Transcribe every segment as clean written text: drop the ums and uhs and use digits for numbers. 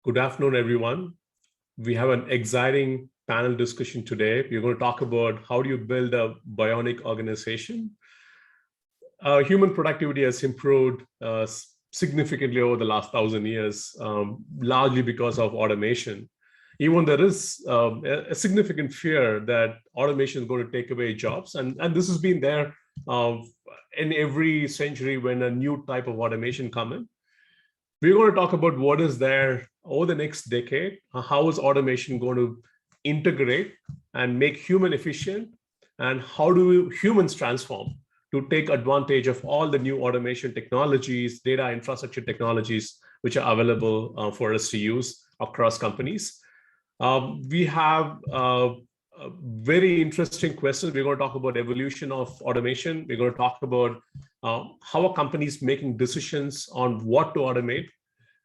Good afternoon, everyone. We have an exciting panel discussion today. We're going to talk about how do you build a bionic organization. Human productivity has improved significantly over the last 1,000 years, largely because of automation. Even there is a significant fear that automation is going to take away jobs. And this has been there in every century when a new type of automation comes in. We're going to talk about what is there over the next decade. How is automation going to integrate and make human efficient? And how do humans transform to take advantage of all the new automation technologies, data infrastructure technologies, which are available for us to use across companies? We have very interesting questions. We're going to talk about evolution of automation. We're going to talk about how are companies making decisions on what to automate.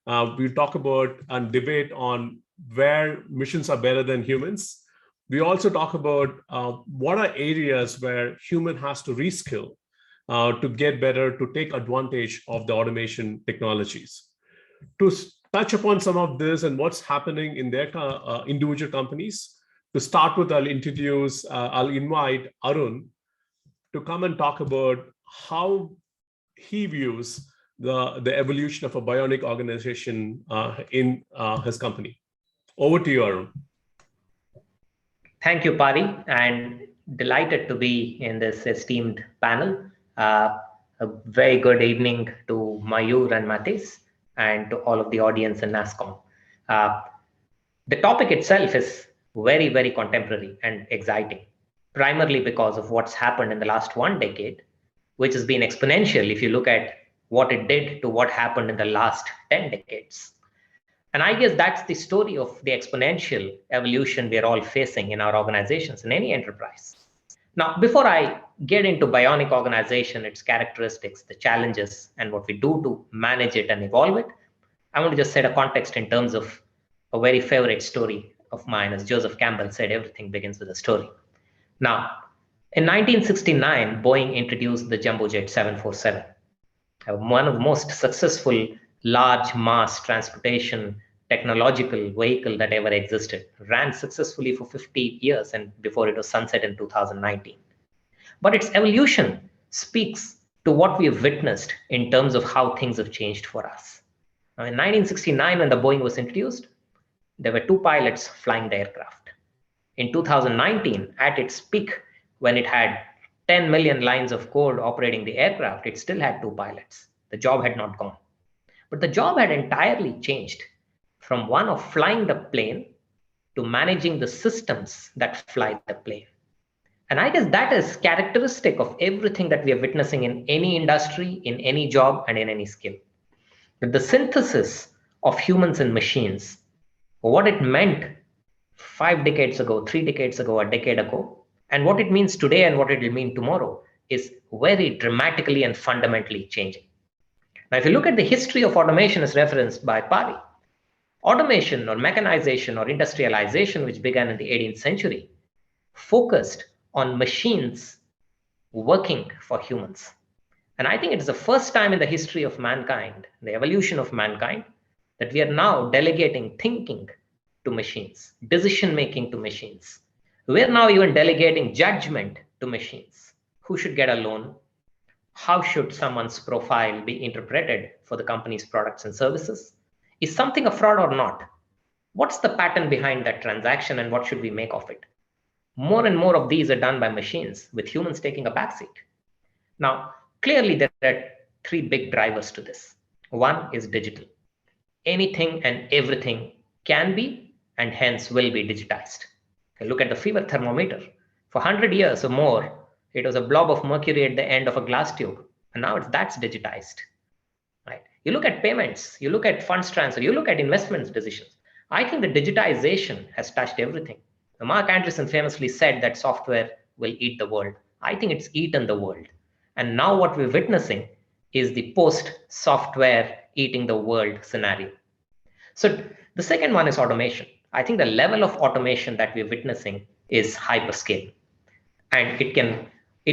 We'll talk about and debate on where machines are better than humans. We also talk about what are areas where human has to reskill to get better, to take advantage of the automation technologies. To touch upon some of this and what's happening in their individual companies, to start with, I'll invite Arun to come and talk about how he views the evolution of a bionic organization in his company. Over to you, Arun. Thank you, Pari, and delighted to be in this esteemed panel. A very good evening to Mayur and Matis and to all of the audience in NASSCOM. The topic itself is very, very contemporary and exciting, primarily because of what's happened in the last 1 decade, which has been exponential if you look at what it did to what happened in the last 10 decades. And I guess that's the story of the exponential evolution we're all facing in our organizations, in any enterprise. Now, before I get into bionic organization, its characteristics, the challenges, and what we do to manage it and evolve it, I want to just set a context in terms of a very favorite story of mine. As Joseph Campbell said, everything begins with a story. Now, in 1969, Boeing introduced the Jumbo Jet 747, one of the most successful large mass transportation technological vehicle that ever existed, ran successfully for 50 years and before it was sunset in 2019. But its evolution speaks to what we have witnessed in terms of how things have changed for us. Now, in 1969, when the Boeing was introduced, there were 2 pilots flying the aircraft. In 2019, at its peak, when it had 10 million lines of code operating the aircraft, it still had 2 pilots. The job had not gone. But the job had entirely changed from one of flying the plane to managing the systems that fly the plane. And I guess that is characteristic of everything that we are witnessing in any industry, in any job, and in any skill. That the synthesis of humans and machines, what it meant 5 decades ago, 3 decades ago, a decade ago, and what it means today and what it will mean tomorrow is very dramatically and fundamentally changing. Now, if you look at the history of automation as referenced by Pari, automation or mechanization or industrialization, which began in the 18th century, focused on machines working for humans. And I think it is the first time in the history of mankind, the evolution of mankind, that we are now delegating thinking to machines, decision-making to machines. We are now even delegating judgment to machines. Who should get a loan? How should someone's profile be interpreted for the company's products and services? Is something a fraud or not? What's the pattern behind that transaction and what should we make of it? More and more of these are done by machines with humans taking a backseat. Now, clearly there are 3 big drivers to this. One is digital. Anything and everything can be and hence will be digitized. Look at the fever thermometer. For 100 years or more, it was a blob of mercury at the end of a glass tube, and now that's digitized. Right? You look at payments, you look at funds transfer, you look at investments decisions. I think the digitization has touched everything. Mark Andreessen famously said that software will eat the world. I think it's eaten the world. And now what we're witnessing is the post-software eating the world scenario. So the second one is automation. I think the level of automation that we're witnessing is hyperscale, and it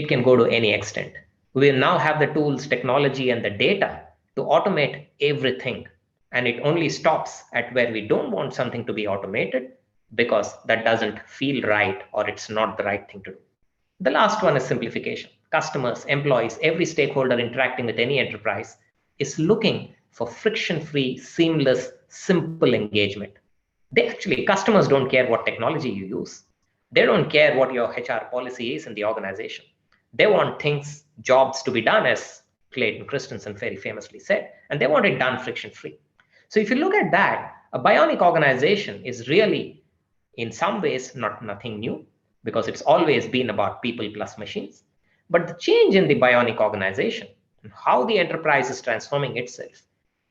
can go to any extent. We now have the tools, technology, and the data to automate everything And it only stops at where we don't want something to be automated because that doesn't feel right or it's not the right thing to do. The last one is simplification. Customers, employees, every stakeholder interacting with any enterprise is looking for friction-free, seamless, simple engagement. Customers don't care what technology you use. They don't care what your HR policy is in the organization. They want things, jobs to be done, as Clayton Christensen very famously said, and they want it done friction-free. So if you look at that, a bionic organization is really, in some ways, nothing new, because it's always been about people plus machines. But the change in the bionic organization and how the enterprise is transforming itself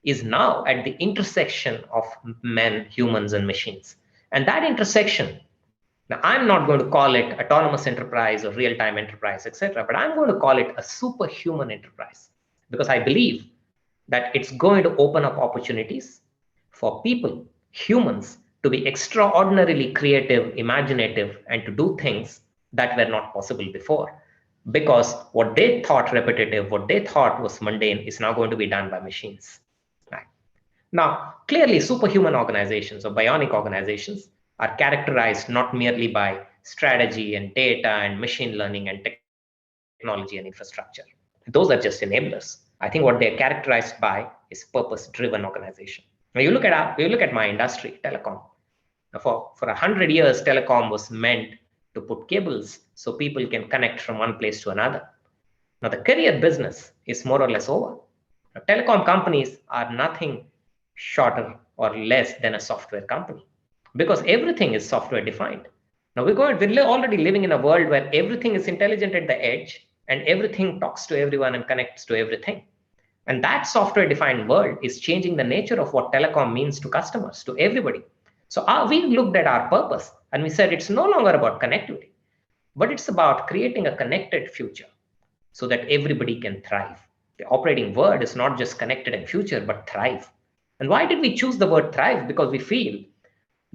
is now at the intersection of men, humans, and machines. And that intersection, now I'm not going to call it autonomous enterprise or real-time enterprise, etc., but I'm going to call it a superhuman enterprise, because I believe that it's going to open up opportunities for people, humans, to be extraordinarily creative, imaginative, and to do things that were not possible before. Because what they thought repetitive, what they thought was mundane, is now going to be done by machines. Right. Now, clearly, superhuman organizations or bionic organizations are characterized not merely by strategy and data and machine learning and technology and infrastructure. Those are just enablers. I think what they're characterized by is purpose-driven organization. Now, you look at my industry, telecom. Now, for 100 years, telecom was meant to put cables so people can connect from one place to another. Now, the carrier business is more or less over. Now, telecom companies are nothing shorter or less than a software company, because everything is software defined. Now, we're already living in a world where everything is intelligent at the edge and everything talks to everyone and connects to everything. And that software defined world is changing the nature of what telecom means to customers, to everybody. So we looked at our purpose and we said it's no longer about connectivity, but it's about creating a connected future so that everybody can thrive. The operating word is not just connected and future, but thrive. And why did we choose the word thrive? Because we feel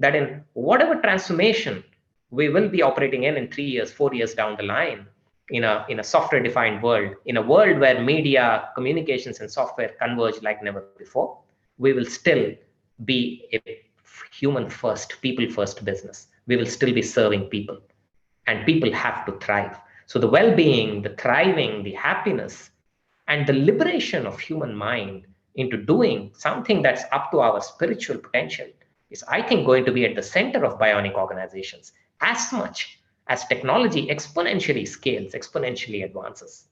that in whatever transformation we will be operating in 3 years, 4 years down the line, in a software defined world, in a world where media, communications, and software converge like never before, we will still be a human first, people first business. We will still be serving people, and people have to thrive. So the well-being, the thriving, the happiness, and the liberation of human mind into doing something that's up to our spiritual potential is, I think, going to be at the center of bionic organizations as much as technology exponentially scales, exponentially advances.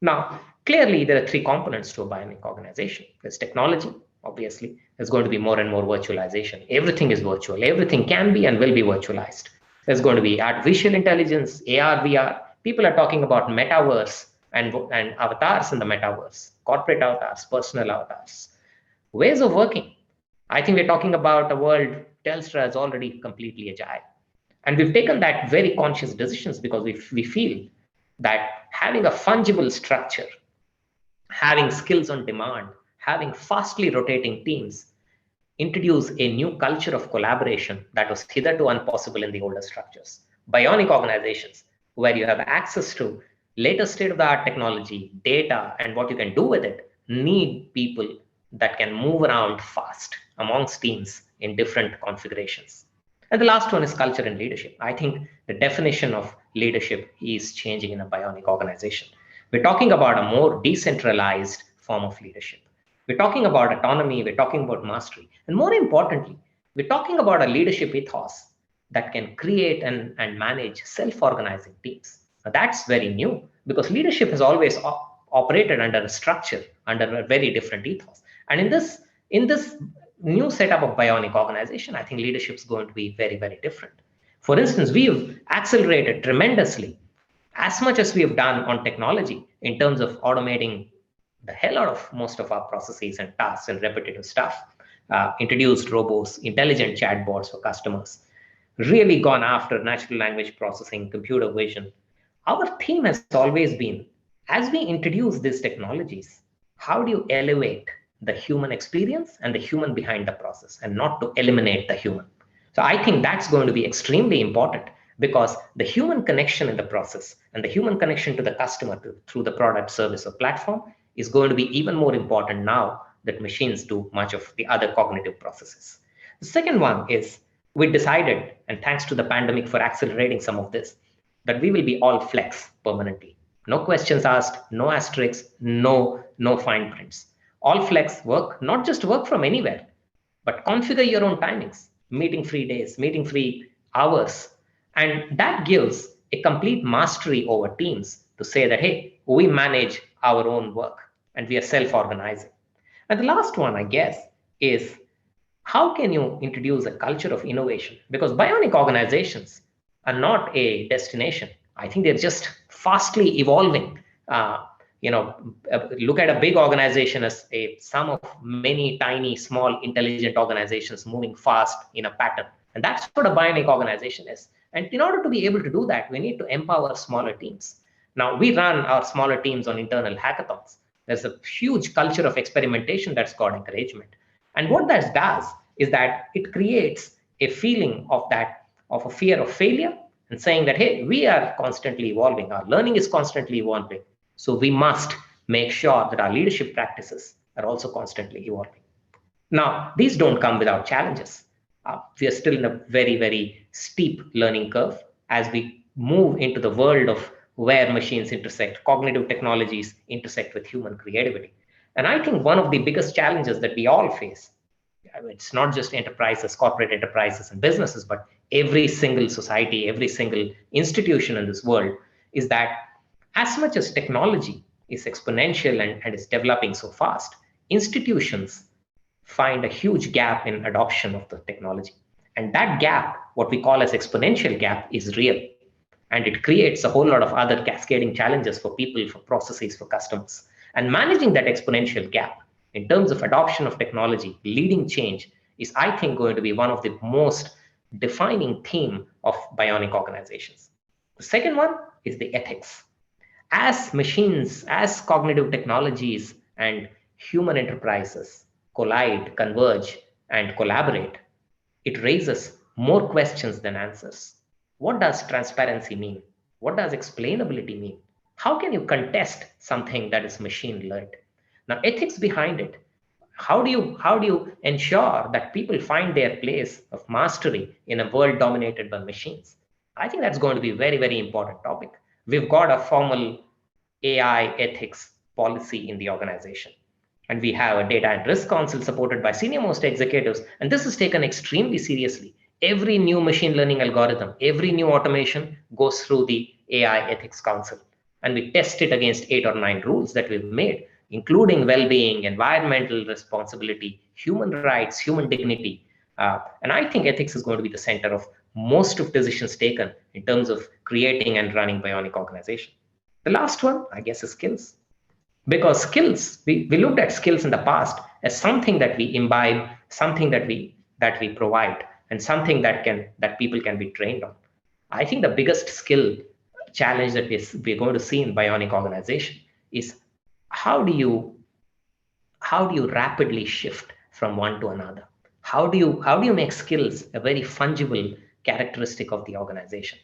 Now, clearly, there are three components to a bionic organization. There's technology, obviously. There's going to be more and more virtualization. Everything is virtual. Everything can be and will be virtualized. There's going to be artificial intelligence, AR, VR. People are talking about metaverse and avatars in the metaverse, corporate avatars, personal avatars, ways of working. I think we're talking about a world Telstra is already completely agile. And we've taken that very conscious decisions because we feel that having a fungible structure, having skills on demand, having fastly rotating teams introduce a new culture of collaboration that was hitherto impossible in the older structures. Bionic organizations, where you have access to latest state-of-the-art technology, data, and what you can do with it, need people that can move around fast amongst teams in different configurations. And the last one is culture and leadership. I think the definition of leadership is changing in a bionic organization. We're talking about a more decentralized form of leadership. We're talking about autonomy, we're talking about mastery. And more importantly, we're talking about a leadership ethos that can create and manage self-organizing teams. Now, that's very new, because leadership has always operated under a structure, under a very different ethos. And in this new setup of bionic organization, I think leadership is going to be very, very different. For instance, we've accelerated tremendously as much as we have done on technology in terms of automating the hell out of most of our processes and tasks and repetitive stuff, introduced robots, intelligent chatbots for customers, really gone after natural language processing, computer vision. Our theme has always been, as we introduce these technologies, how do you elevate the human experience and the human behind the process, and not to eliminate the human? So I think that's going to be extremely important, because the human connection in the process and the human connection to the customer through the product, service, or platform is going to be even more important now that machines do much of the other cognitive processes. The second one is we decided, and thanks to the pandemic for accelerating some of this, that we will be all flex permanently. No questions asked, no asterisks, no fine prints. All flex work, not just work from anywhere, but configure your own timings, meeting free days, meeting free hours. And that gives a complete mastery over teams to say that, hey, we manage our own work and we are self-organizing. And the last one, I guess, is how can you introduce a culture of innovation? Because bionic organizations are not a destination. I think they're just fastly evolving. Uh, Look at a big organization as a sum of many tiny, small, intelligent organizations moving fast in a pattern. And that's what a bionic organization is. And in order to be able to do that, we need to empower smaller teams. Now, we run our smaller teams on internal hackathons. There's a huge culture of experimentation that's got encouragement. And what that does is that it creates a feeling of a fear of failure and saying that, hey, we are constantly evolving. Our learning is constantly evolving. So we must make sure that our leadership practices are also constantly evolving. Now, these don't come without challenges. We are still in a very, very steep learning curve as we move into the world of where machines intersect, cognitive technologies intersect with human creativity. And I think one of the biggest challenges that we all face, it's not just enterprises, corporate enterprises and businesses, but every single society, every single institution in this world, is that as much as technology is exponential and is developing so fast, institutions find a huge gap in adoption of the technology. And that gap, what we call as exponential gap, is real. And it creates a whole lot of other cascading challenges for people, for processes, for customers. And managing that exponential gap in terms of adoption of technology, leading change, is, I think, going to be one of the most defining theme of bionic organizations. The second one is the ethics. As machines, as cognitive technologies and human enterprises collide, converge, and collaborate, it raises more questions than answers. What does transparency mean? What does explainability mean? How can you contest something that is machine learned? Now, ethics behind it. How do you ensure that people find their place of mastery in a world dominated by machines? I think that's going to be a very, very important topic. We've got a formal AI ethics policy in the organization. And we have a data and risk council supported by senior most executives. And this is taken extremely seriously. Every new machine learning algorithm, every new automation goes through the AI ethics council. And we test it against 8 or 9 rules that we've made, including well-being, environmental responsibility, human rights, human dignity. And I think ethics is going to be the center of most of decisions taken in terms of creating and running bionic organization. The last one, I guess, is skills. Because skills, we looked at skills in the past as something that we imbibe, something that we provide, and something that people can be trained on. I think the biggest skill challenge that we're going to see in bionic organization is how do you rapidly shift from one to another? How do you make skills a very fungible characteristic of the organization?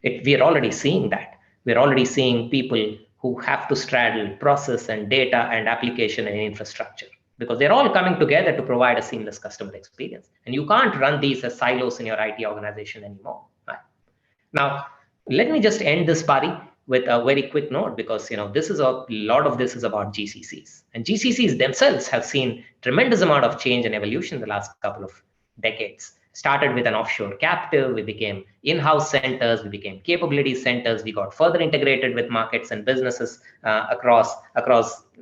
We are already seeing that. We're already seeing people who have to straddle process and data and application and infrastructure because they're all coming together to provide a seamless customer experience. And you can't run these as silos in your IT organization anymore. Right? Now, let me just end this, Pari, with a very quick note because this is a lot of this is about GCCs. And GCCs themselves have seen tremendous amount of change and evolution in the last couple of decades. Started with an offshore captive, we became in-house centers, we became capability centers, we got further integrated with markets and businesses across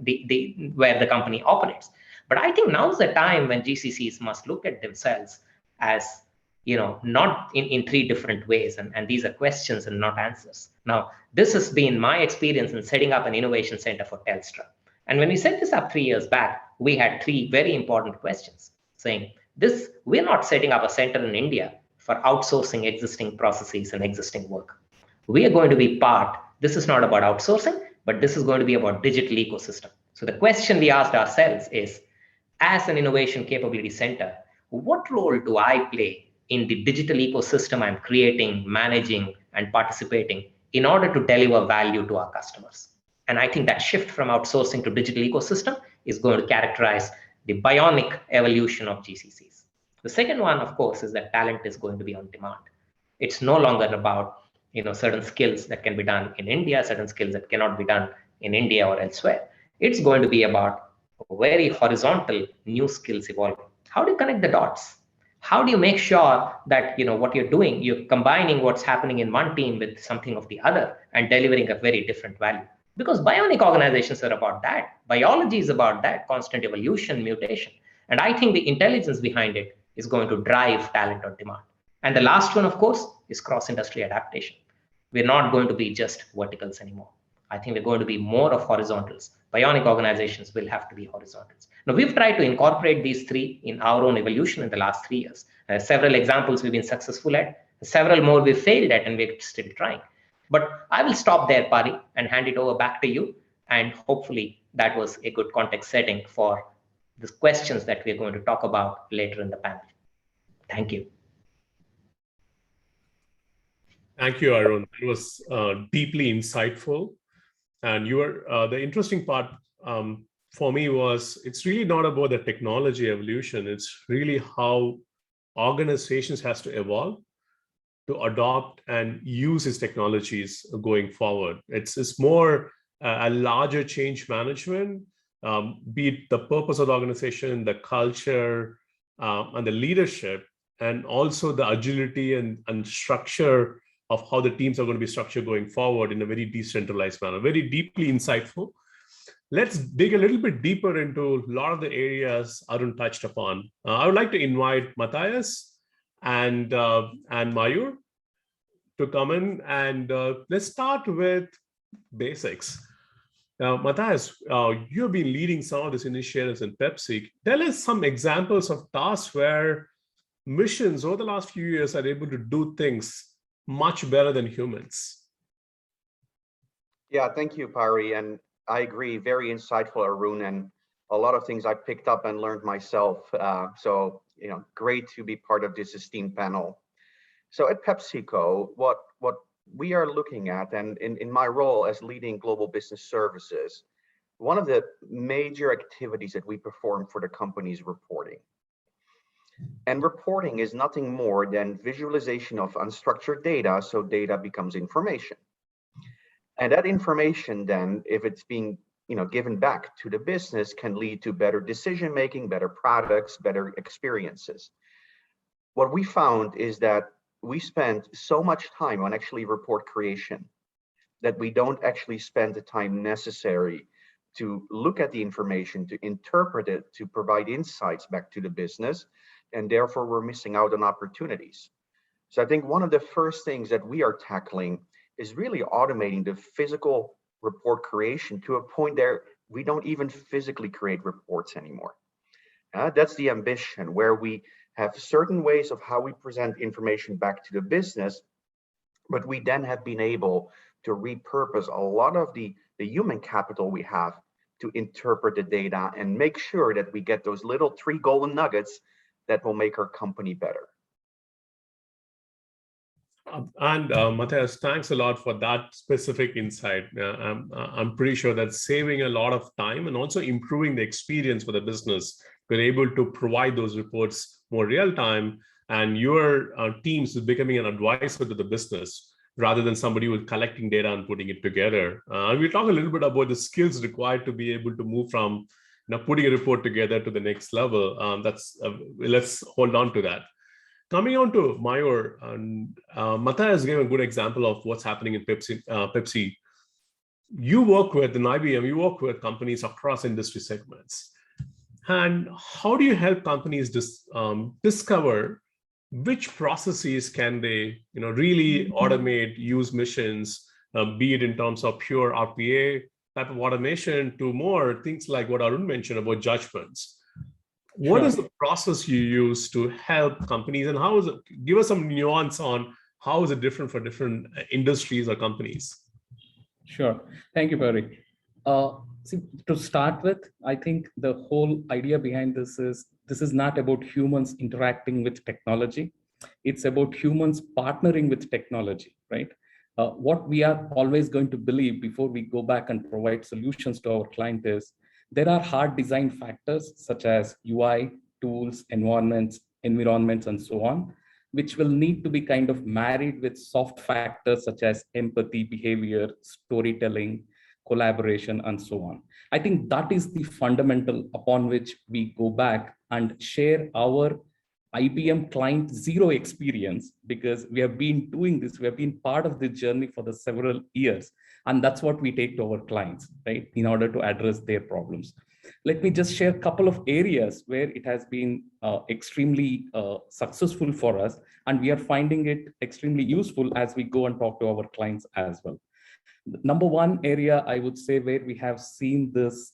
the where the company operates. But I think now's the time when GCCs must look at themselves as not in 3 different ways, and these are questions and not answers. Now, this has been my experience in setting up an innovation center for Telstra. And when we set this up 3 years back, we had 3 very important questions saying, we're not setting up a center in India for outsourcing existing processes and existing work. We are going to be this is not about outsourcing, but this is going to be about digital ecosystem. So the question we asked ourselves is, as an innovation capability center, what role do I play in the digital ecosystem I'm creating, managing, and participating in order to deliver value to our customers? And I think that shift from outsourcing to digital ecosystem is going to characterize the bionic evolution of GCCs. The second one, of course, is that talent is going to be on demand. It's no longer about certain skills that can be done in India, certain skills that cannot be done in India or elsewhere. It's going to be about very horizontal new skills evolving. How do you connect the dots? How do you make sure that what you're doing, you're combining what's happening in one team with something of the other and delivering a very different value? Because bionic organizations are about that. Biology is about that, constant evolution, mutation. And I think the intelligence behind it is going to drive talent on demand. And the last one, of course, is cross-industry adaptation. We're not going to be just verticals anymore. I think we're going to be more of horizontals. Bionic organizations will have to be horizontals. Now, we've tried to incorporate these three in our own evolution in the last 3 years. Several examples we've been successful at, several more we've failed at, and we're still trying. But I will stop there, Pari, and hand it over back to you. And hopefully that was a good context setting for the questions that we're going to talk about later in the panel. Thank you. Thank you, Arun. It was deeply insightful. And the interesting part for me was, it's really not about the technology evolution. It's really how organizations has to evolve to adopt and use these technologies going forward. It's more a larger change management, be it the purpose of the organization, the culture, and the leadership, and also the agility and structure of how the teams are going to be structured going forward in a very decentralized manner. Very deeply insightful. Let's dig a little bit deeper into a lot of the areas Arun touched upon. I would like to invite Matthias and Mayur to come in, and let's start with basics. Matthias, you've been leading some of these initiatives in Pepsi. Tell us some examples of tasks where missions over the last few years are able to do things much better than humans. Yeah, thank you, Pari. And I agree, very insightful, Arun, and a lot of things I picked up and learned myself. So, great to be part of this esteemed panel. So at PepsiCo, what we are looking at, and in my role as leading global business services, one of the major activities that we perform for the company is reporting. And reporting is nothing more than visualization of unstructured data, so data becomes information. And that information then, if it's being given back to the business, can lead to better decision making, better products, better experiences. What we found is that we spend so much time on actually report creation that we don't actually spend the time necessary to look at the information, to interpret it, to provide insights back to the business, and therefore we're missing out on opportunities. So I think one of the first things that we are tackling is really automating the physical report creation to a point there we don't even physically create reports anymore. That's the ambition, where we have certain ways of how we present information back to the business, but we then have been able to repurpose a lot of the human capital we have to interpret the data and make sure that we get those little 3 golden nuggets that will make our company better. And Matthias, thanks a lot for that specific insight. I'm pretty sure that's saving a lot of time and also improving the experience for the business. We're able to provide those reports more real time, and your teams is becoming an advisor to the business rather than somebody who's collecting data and putting it together. And we'll talk a little bit about the skills required to be able to move from putting a report together to the next level. Let's hold on to that. Coming on to Mayur, and Matthias gave a good example of what's happening in Pepsi. You work with an IBM, you work with companies across industry segments. And how do you help companies discover which processes can they really automate, use missions, be it in terms of pure RPA type of automation to more things like what Arun mentioned about judgments? What is the process you use to help companies, and how is it? Give us some nuance on how is it different for different industries or companies? Sure. Thank you, Barry. To start with, I think the whole idea behind this is not about humans interacting with technology. It's about humans partnering with technology, right? What we are always going to believe before we go back and provide solutions to our client is There are hard design factors such as UI, tools, environments, and so on, which will need to be kind of married with soft factors such as empathy, behavior, storytelling, collaboration, and so on. I think that is the fundamental upon which we go back and share our IBM client zero experience, because we have been doing this, we have been part of this journey for the several years. And that's what we take to our clients, right, in order to address their problems. Let me just share a couple of areas where it has been extremely successful for us, and we are finding it extremely useful as we go and talk to our clients as well. Number one area, I would say, where we have seen this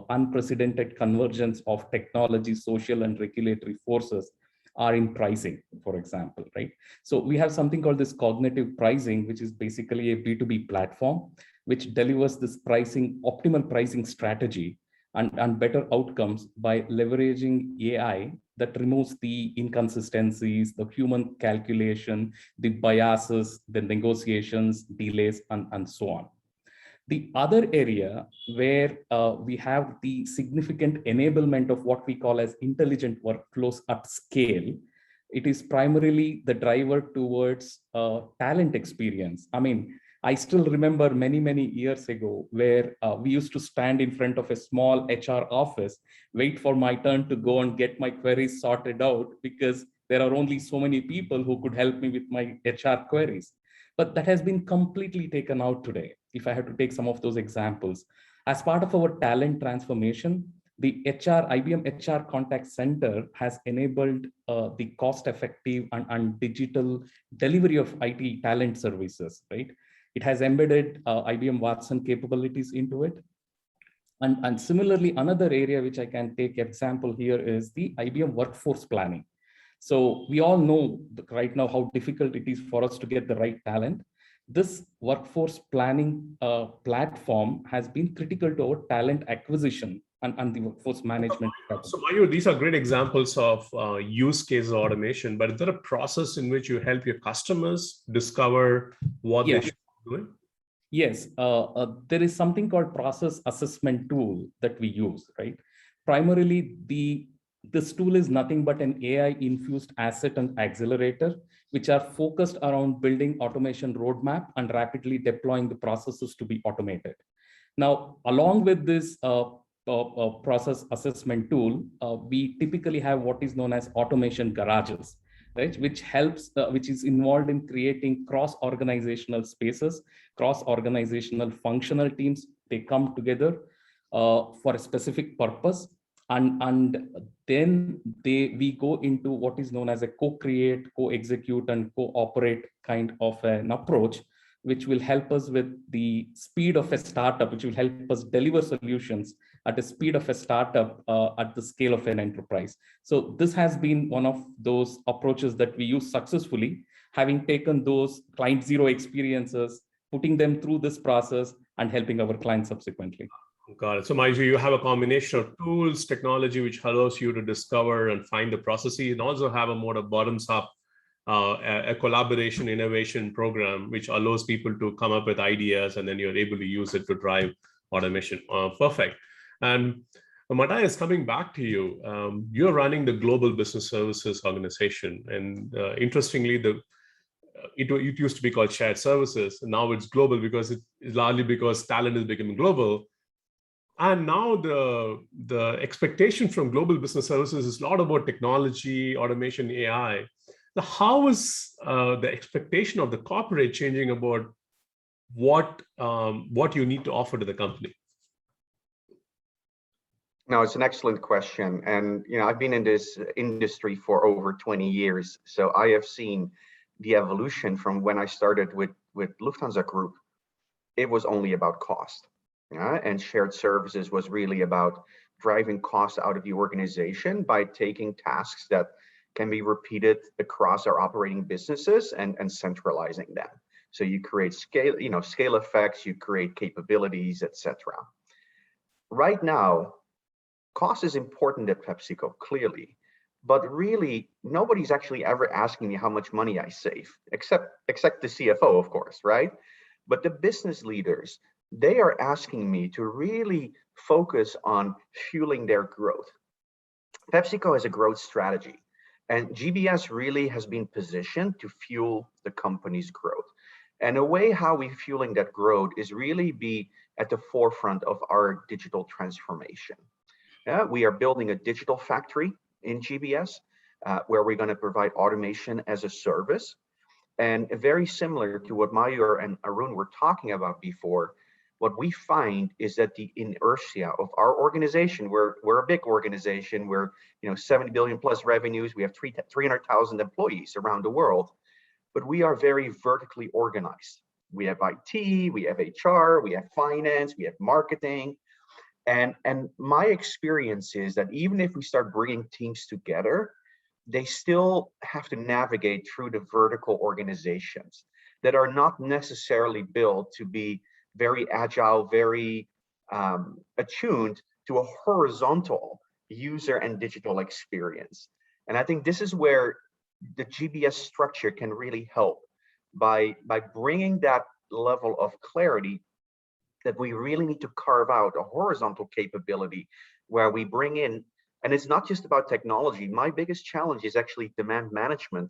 unprecedented convergence of technology, social, and regulatory forces are in pricing, for example, right? So we have something called this cognitive pricing, which is basically a B2B platform, which delivers this pricing, optimal pricing strategy and better outcomes by leveraging AI that removes the inconsistencies, the human calculation, the biases, the negotiations, delays, and so on. The other area where we have the significant enablement of what we call as intelligent workflows at scale, it is primarily the driver towards talent experience. I mean, I still remember many, many years ago where we used to stand in front of a small HR office, wait for my turn to go and get my queries sorted out, because there are only so many people who could help me with my HR queries. But that has been completely taken out today. If I have to take some of those examples, as part of our talent transformation, the IBM HR Contact Center has enabled the cost-effective and digital delivery of IT talent services, right? It has embedded IBM Watson capabilities into it. And similarly, another area which I can take example here is the IBM workforce planning. So we all know right now how difficult it is for us to get the right talent. This workforce planning platform has been critical to our talent acquisition and the workforce management. So Mayur, these are great examples of use case automation, but is there a process in which you help your customers discover what they should be doing? Yes, there is something called process assessment tool that we use, right? Primarily, this tool is nothing but an AI-infused asset and accelerator, which are focused around building automation roadmap and rapidly deploying the processes to be automated. Now, along with this process assessment tool, we typically have what is known as automation garages, right? Which helps, which is involved in creating cross-organizational spaces, cross-organizational functional teams. They come together for a specific purpose. And then we go into what is known as a co-create, co-execute, and co-operate kind of an approach, which will help us with the speed of a startup, which will help us deliver solutions at the speed of a startup at the scale of an enterprise. So this has been one of those approaches that we use successfully, having taken those client zero experiences, putting them through this process and helping our clients subsequently. Got it. So Maiju, you have a combination of tools, technology, which allows you to discover and find the processes, and also have a more bottoms up, a collaboration innovation program, which allows people to come up with ideas, and then you're able to use it to drive automation. Perfect. And Matthias, coming back to you, you're running the Global Business Services organization. And interestingly, it used to be called shared services. And now it's global because it's largely because talent is becoming global. And now the expectation from Global Business Services is a lot about technology, automation, AI. Now, how is the expectation of the corporate changing about what you need to offer to the company? No, it's an excellent question. And I've been in this industry for over 20 years. So I have seen the evolution from when I started with Lufthansa Group. It was only about cost. And shared services was really about driving costs out of the organization by taking tasks that can be repeated across our operating businesses and centralizing them. So you create scale, scale effects, you create capabilities, etc. Right now, cost is important at PepsiCo, clearly, but really nobody's actually ever asking me how much money I save, except the CFO, of course, right? But the business leaders, they are asking me to really focus on fueling their growth. PepsiCo has a growth strategy, and GBS really has been positioned to fuel the company's growth. And a way how we're fueling that growth is really be at the forefront of our digital transformation. We are building a digital factory in GBS where we're going to provide automation as a service. And very similar to what Mayur and Arun were talking about before, what we find is that the inertia of our organization, we're a big organization, we're 70 billion plus revenues, we have 300,000 employees around the world, but we are very vertically organized. We have IT, we have HR, we have finance, we have marketing. And my experience is that even if we start bringing teams together, they still have to navigate through the vertical organizations that are not necessarily built to be very agile, very attuned to a horizontal user and digital experience. And I think this is where the GBS structure can really help by bringing that level of clarity that we really need to carve out a horizontal capability where we bring in, and it's not just about technology. My biggest challenge is actually demand management,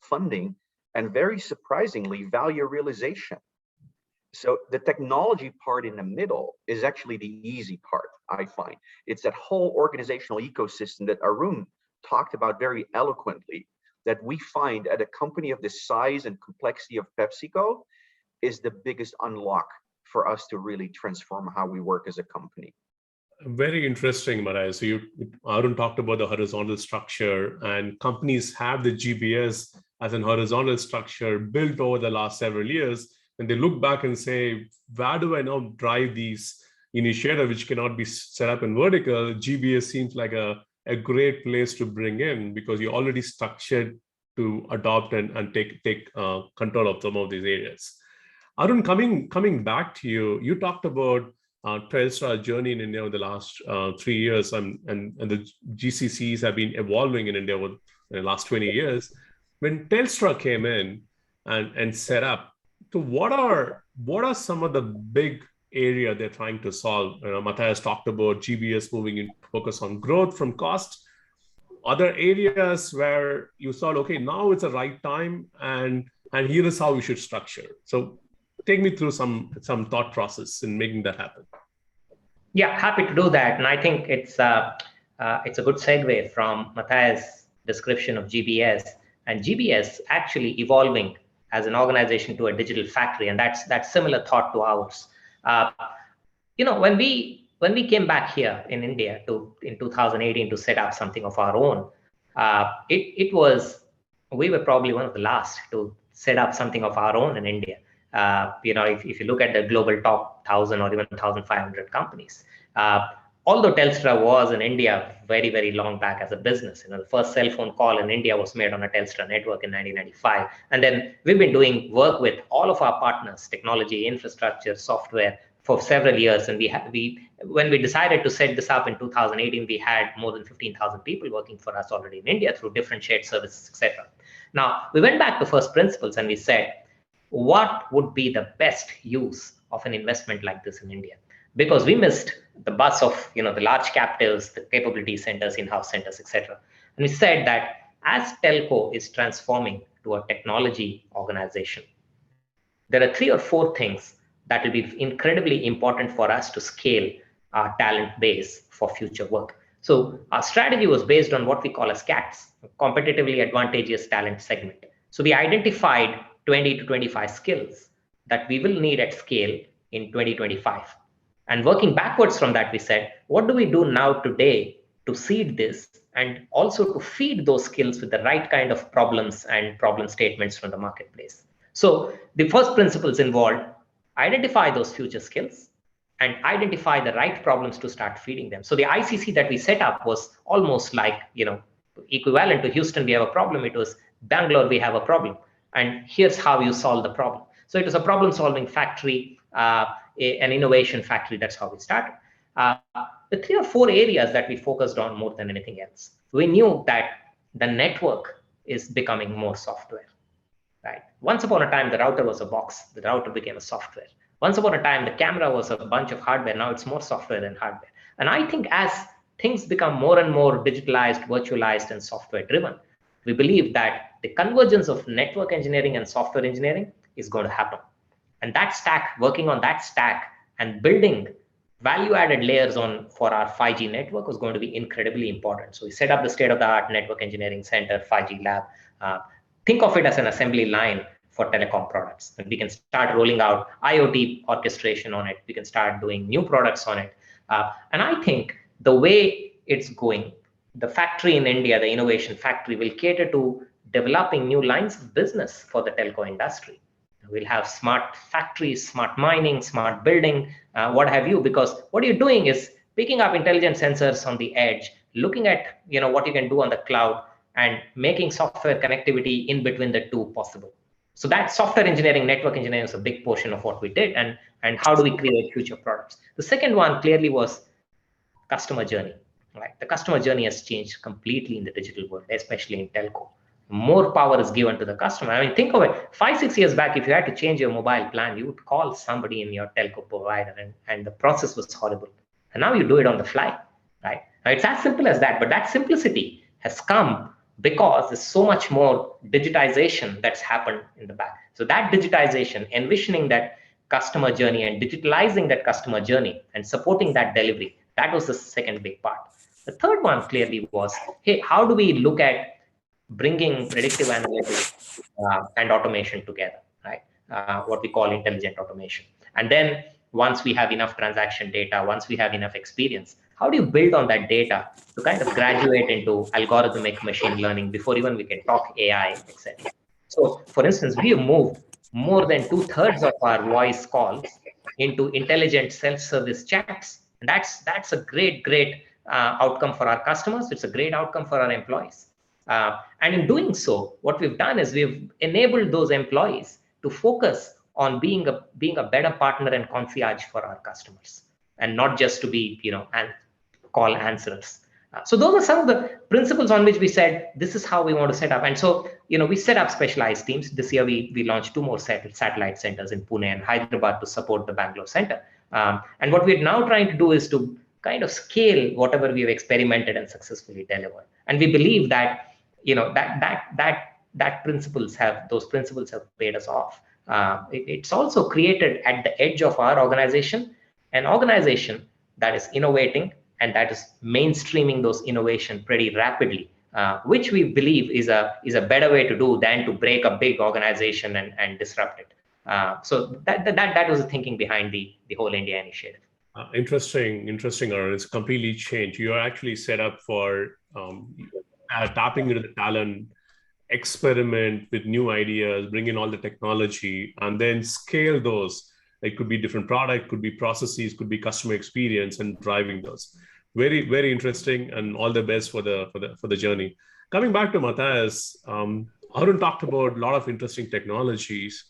funding, and very surprisingly, value realization. So the technology part in the middle is actually the easy part, I find. It's that whole organizational ecosystem that Arun talked about very eloquently, that we find at a company of the size and complexity of PepsiCo is the biggest unlock for us to really transform how we work as a company. Very interesting, Marai. So Arun talked about the horizontal structure, and companies have the GBS as an horizontal structure built over the last several years. And they look back and say, where do I now drive these initiatives which cannot be set up in vertical? GBS seems like a great place to bring in because you're already structured to adopt and take control of some of these areas. Arun, coming back to you, you talked about Telstra journey in India over the last 3 years, and the GCCs have been evolving in India over the last 20 years. When Telstra came in and set up, so what are some of the big area they're trying to solve? Matthias talked about GBS moving in focus on growth from cost. Other areas where you thought, okay, now it's the right time, and here is how we should structure. So take me through some thought process in making that happen. Yeah, happy to do that. And I think it's a good segue from Matthias' description of GBS, and GBS actually evolving as an organization to a digital factory, and that's similar thought to ours. When we came back here in India in 2018 to set up something of our own, we were probably one of the last to set up something of our own in India. If you look at the global top 1,000 or even 1,500 companies, although Telstra was in India very, very long back as a business, the first cell phone call in India was made on a Telstra network in 1995. And then we've been doing work with all of our partners, technology, infrastructure, software, for several years. And when we decided to set this up in 2018, we had more than 15,000 people working for us already in India through different shared services, etc. Now, we went back to first principles and we said, what would be the best use of an investment like this in India? Because we missed the bus of the large captives, the capability centers, in-house centers, etc. And we said that as telco is transforming to a technology organization, there are 3 or 4 things that will be incredibly important for us to scale our talent base for future work. So our strategy was based on what we call as CATS, competitively advantageous talent segment. So we identified 20 to 25 skills that we will need at scale in 2025. And working backwards from that, we said, what do we do now today to seed this and also to feed those skills with the right kind of problems and problem statements from the marketplace? So the first principles involved identify those future skills and identify the right problems to start feeding them. So the ICC that we set up was almost like, equivalent to Houston, we have a problem. It was Bangalore, we have a problem. And here's how you solve the problem. So it was a problem-solving factory, an innovation factory. That's how we started. The 3 or 4 areas that we focused on more than anything else. We knew that the network is becoming more software, right? Once upon a time, the router was a box. The router became a software. Once upon a time, the camera was a bunch of hardware. Now it's more software than hardware. And I think as things become more and more digitalized, virtualized, and software driven, we believe that the convergence of network engineering and software engineering is going to happen. And that stack, working on that stack and building value-added layers on for our 5G network was going to be incredibly important. So we set up the state-of-the-art network engineering center, 5G lab. Think of it as an assembly line for telecom products. And we can start rolling out IoT orchestration on it. We can start doing new products on it. And I think the way it's going, the factory in India, the innovation factory, will cater to developing new lines of business for the telco industry. We'll have smart factories, smart mining, smart building, what have you, because what you're doing is picking up intelligent sensors on the edge, looking at what you can do on the cloud, and making software connectivity in between the two possible. So that software engineering, network engineering is a big portion of what we did, and how do we create future products. The second one clearly was customer journey. Right? The customer journey has changed completely in the digital world, especially in telco. More power is given to the customer. I mean, think of it. 5-6 years back, if you had to change your mobile plan, you would call somebody in your telco provider, and the process was horrible. And now you do it on the fly, right? Now, it's as simple as that, but that simplicity has come because there's so much more digitization that's happened in the back. So that digitization, envisioning that customer journey and digitalizing that customer journey and supporting that delivery, that was the second big part. The third one clearly was, hey, how do we look at bringing predictive analytics and automation together, right? What we call intelligent automation. And then once we have enough transaction data, once we have enough experience, how do you build on that data to kind of graduate into algorithmic machine learning before even we can talk AI, etc. So for instance, we have moved more than 2/3 of our voice calls into intelligent self-service chats. And that's a great outcome for our customers. It's a great outcome for our employees. And in doing so, what we've done is we've enabled those employees to focus on being a better partner and concierge for our customers, and not just to be and call answerers. So those are some of the principles on which we said this is how we want to set up. And so we set up specialized teams. This year we launched 2 more satellite centers in Pune and Hyderabad to support the Bangalore center. And what we're now trying to do is to kind of scale whatever we've experimented and successfully delivered. And we believe that those principles have paid us off. It's also created at the edge of our organization an organization that is innovating and that is mainstreaming those innovation pretty rapidly, which we believe is a better way to do than to break a big organization and disrupt it. So that was the thinking behind the whole India initiative. Interesting, Arun. It's completely changed. You're actually set up for tapping into the talent, experiment with new ideas, bring in all the technology, and then scale those. It could be different product, could be processes, could be customer experience, and driving those. Very, very interesting, and all the best for the journey. Coming back to Matthias, Arun talked about a lot of interesting technologies,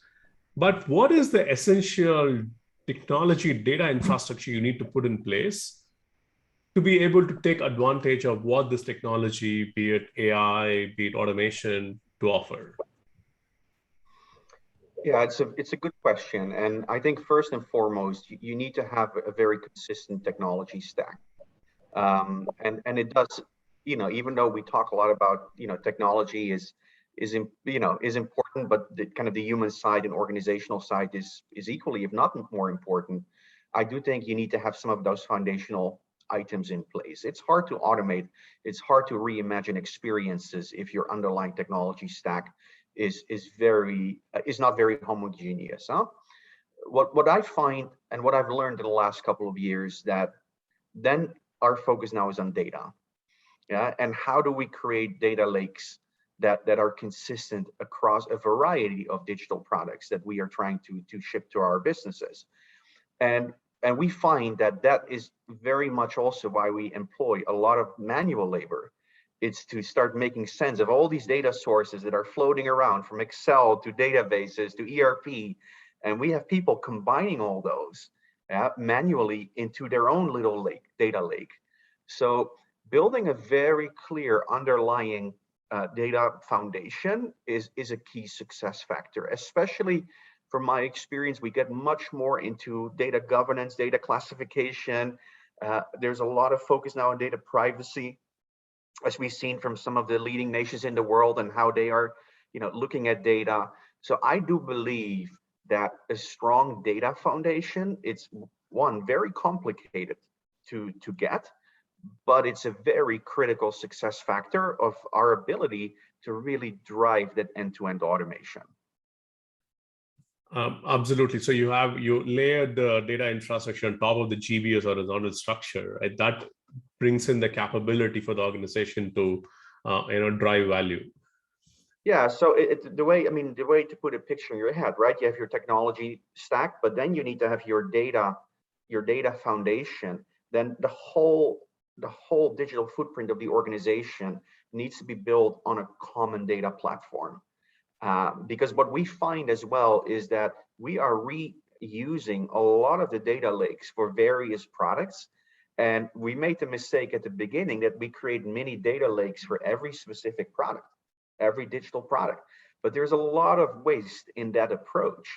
but what is the essential technology data infrastructure you need to put in place to be able to take advantage of what this technology, be it AI, be it automation, to offer? Yeah, it's a good question. And I think first and foremost, you need to have a very consistent technology stack. And it does, even though we talk a lot about, technology is important, but the human side and organizational side is equally, if not more important. I do think you need to have some of those foundational items in place. It's hard to automate. It's hard to reimagine experiences if your underlying technology stack is not very homogeneous. What I find and what I've learned in the last couple of years, that then our focus now is on data. Yeah, and how do we create data lakes that are consistent across a variety of digital products that we are trying to ship to our businesses. And we find that is very much also why we employ a lot of manual labor. It's to start making sense of all these data sources that are floating around, from Excel to databases to ERP. And we have people combining all those manually into their own little data lake. So building a very clear underlying data foundation is a key success factor, especially from my experience, we get much more into data governance, data classification. There's a lot of focus now on data privacy, as we've seen from some of the leading nations in the world and how they are, looking at data. So I do believe that a strong data foundation, it's one, very complicated to get, but it's a very critical success factor of our ability to really drive that end-to-end automation. Absolutely. So you layer the data infrastructure on top of the GBS horizontal structure, right? That brings in the capability for the organization to drive value. Yeah. So the way to put a picture in your head, right? You have your technology stack, but then you need to have your data foundation. Then the whole digital footprint of the organization needs to be built on a common data platform. Because what we find as well is that we are reusing a lot of the data lakes for various products. And we made the mistake at the beginning that we create mini data lakes for every specific product, every digital product. But there's a lot of waste in that approach.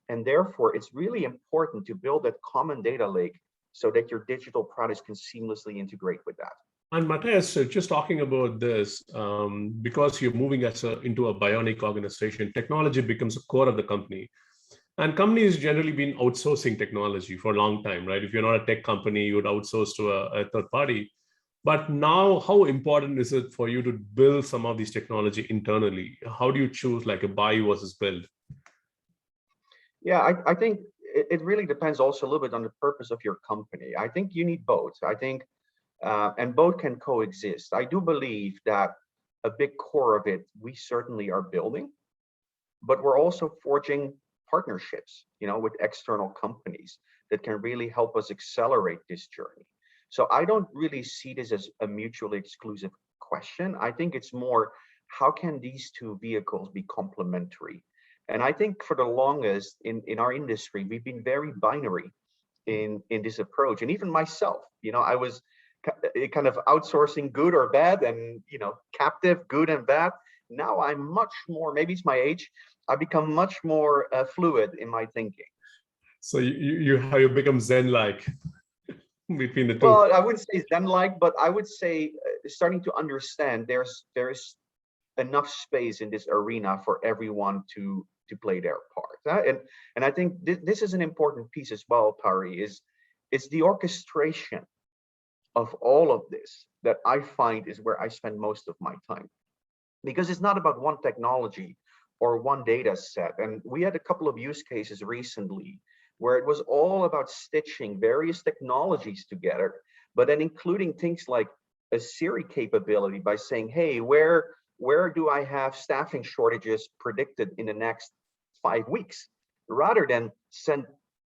And therefore, it's really important to build that common data lake so that your digital products can seamlessly integrate with that. And Matthias, so just talking about this, because you're moving into a bionic organization, technology becomes a core of the company. And companies generally been outsourcing technology for a long time, right? If you're not a tech company, you would outsource to a third party. But now, how important is it for you to build some of these technology internally? How do you choose like a buy versus build? Yeah, I think it really depends also a little bit on the purpose of your company. I think you need both. I think and both can coexist. I do believe that a big core of it, we certainly are building, but we're also forging partnerships, with external companies that can really help us accelerate this journey. So I don't really see this as a mutually exclusive question. I think it's more, how can these two vehicles be complementary? And I think for the longest in our industry, we've been very binary in this approach. And even myself, I was kind of outsourcing good or bad and, captive good and bad. Now I'm much more, maybe it's my age, I become much more fluid in my thinking. So you become Zen-like between the two. Well, I wouldn't say Zen-like, but I would say starting to understand there's enough space in this arena for everyone to play their part. And I think this is an important piece as well, Pari, is it's the orchestration of all of this that I find is where I spend most of my time. Because it's not about one technology or one data set. And we had a couple of use cases recently where it was all about stitching various technologies together, but then including things like a Siri capability by saying, hey, where do I have staffing shortages predicted in the next 5 weeks? Rather than send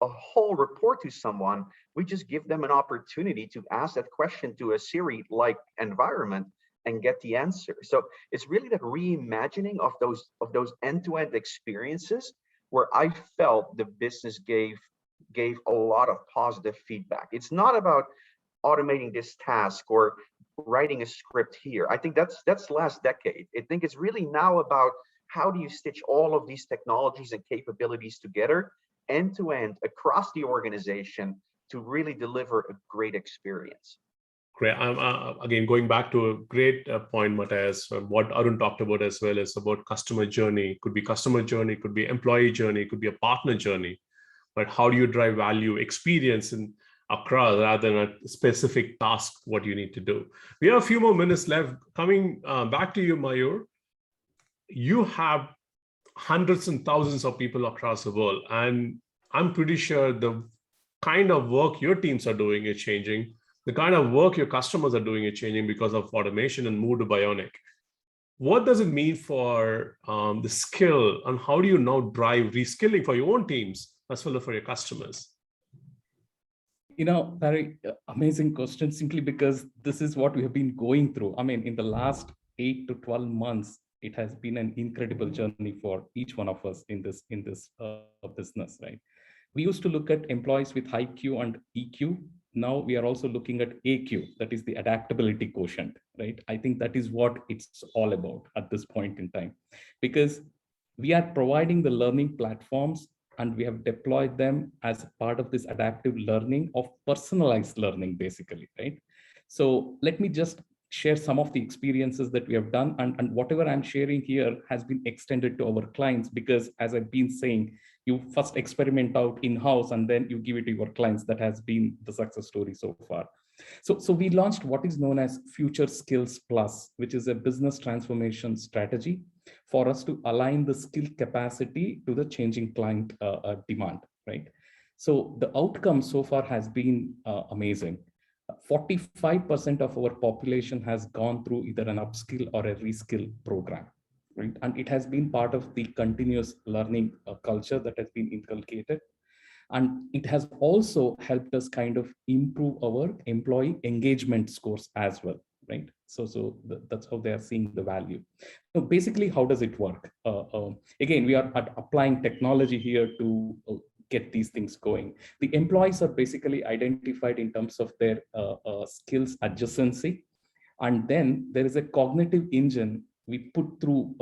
a whole report to someone, we just give them an opportunity to ask that question to a Siri-like environment and get the answer. So it's really that reimagining of those end-to-end experiences where I felt the business gave a lot of positive feedback. It's not about automating this task or writing a script here. I think that's last decade. I think it's really now about how do you stitch all of these technologies and capabilities together end to end across the organization to really deliver a great experience. Great. Again, going back to a great point, Matthias, what Arun talked about as well is about customer journey. Could be customer journey, could be employee journey, could be a partner journey. But how do you drive value, experience across rather than a specific task, what you need to do? We have a few more minutes left. Coming back to you, Mayur, you have hundreds and thousands of people across the world. And I'm pretty sure the kind of work your teams are doing is changing. The kind of work your customers are doing is changing because of automation and move to Bionic. What does it mean for the skill, and how do you now drive reskilling for your own teams as well as for your customers? Very amazing question, simply because this is what we have been going through. I mean, in the last 8 to 12 months, it has been an incredible journey for each one of us in this business, right? We used to look at employees with high Q and EQ. Now we are also looking at AQ, that is the adaptability quotient, right? I think that is what it's all about at this point in time, because we are providing the learning platforms and we have deployed them as part of this adaptive learning of personalized learning, basically, right? So let me just share some of the experiences that we have done, and whatever I'm sharing here has been extended to our clients, because as I've been saying, you first experiment out in-house and then you give it to your clients. That has been the success story so far. So we launched what is known as Future Skills Plus, which is a business transformation strategy for us to align the skill capacity to the changing client demand, right? So the outcome so far has been amazing. 45% of our population has gone through either an upskill or a reskill program, right? And it has been part of the continuous learning culture that has been inculcated. And it has also helped us kind of improve our employee engagement scores as well, right? So that's how they are seeing the value. So basically, how does it work? Again, we are applying technology here to get these things going. The employees are basically identified in terms of their skills adjacency. And then there is a cognitive engine we put through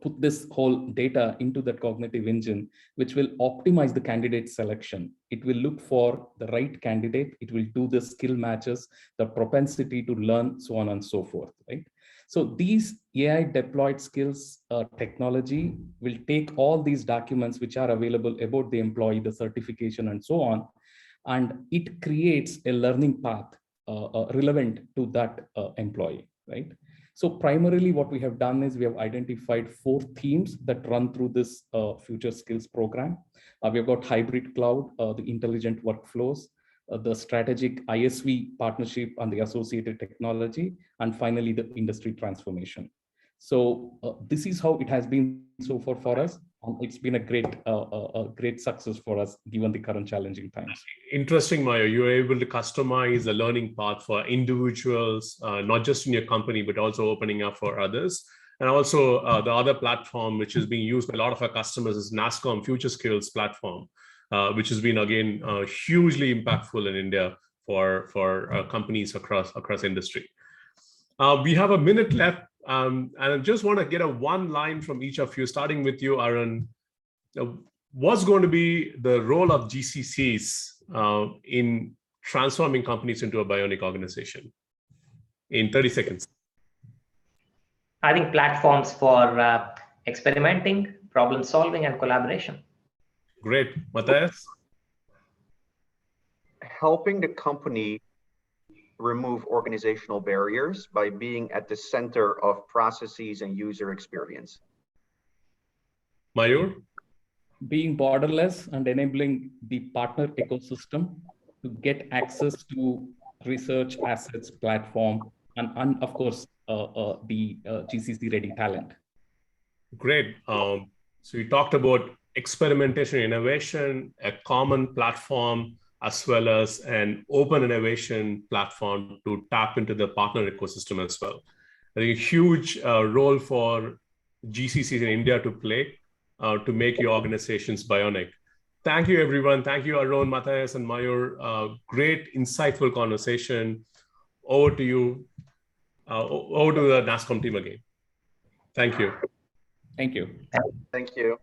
put this whole data into that cognitive engine, which will optimize the candidate selection. It will look for the right candidate. It will do the skill matches, the propensity to learn, so on and so forth, right? So these AI deployed skills technology will take all these documents which are available about the employee, the certification and so on, and it creates a learning path relevant to that employee, right? So primarily what we have done is we have identified 4 themes that run through this future skills program. We have got hybrid cloud, the intelligent workflows, the strategic ISV partnership and the associated technology, and finally the industry transformation. So this is how it has been so far for us. It's been a great success for us given the current challenging times. Interesting, Maya. You are able to customize the learning path for individuals, not just in your company, but also opening up for others. And also the other platform, which is being used by a lot of our customers, is NASSCOM Future Skills platform, which has been, again, hugely impactful in India for companies across industry. We have a minute left. And I just want to get a one line from each of you, starting with you, Arun. What's going to be the role of GCCs in transforming companies into a bionic organization? In 30 seconds. I think platforms for experimenting, problem solving, and collaboration. Great. Matthias? Helping the company remove organizational barriers by being at the center of processes and user experience. Mayur? Being borderless and enabling the partner ecosystem to get access to research assets, platform, and of course, the GCC ready talent. Great. So you talked about experimentation, innovation, a common platform, as well as an open innovation platform to tap into the partner ecosystem as well. I think a huge role for GCCs in India to play to make your organizations bionic. Thank you, everyone. Thank you, Arun, Matthias, and Mayur. Great, insightful conversation. Over to you. Over to the NASSCOM team again. Thank you. Thank you. Thank you.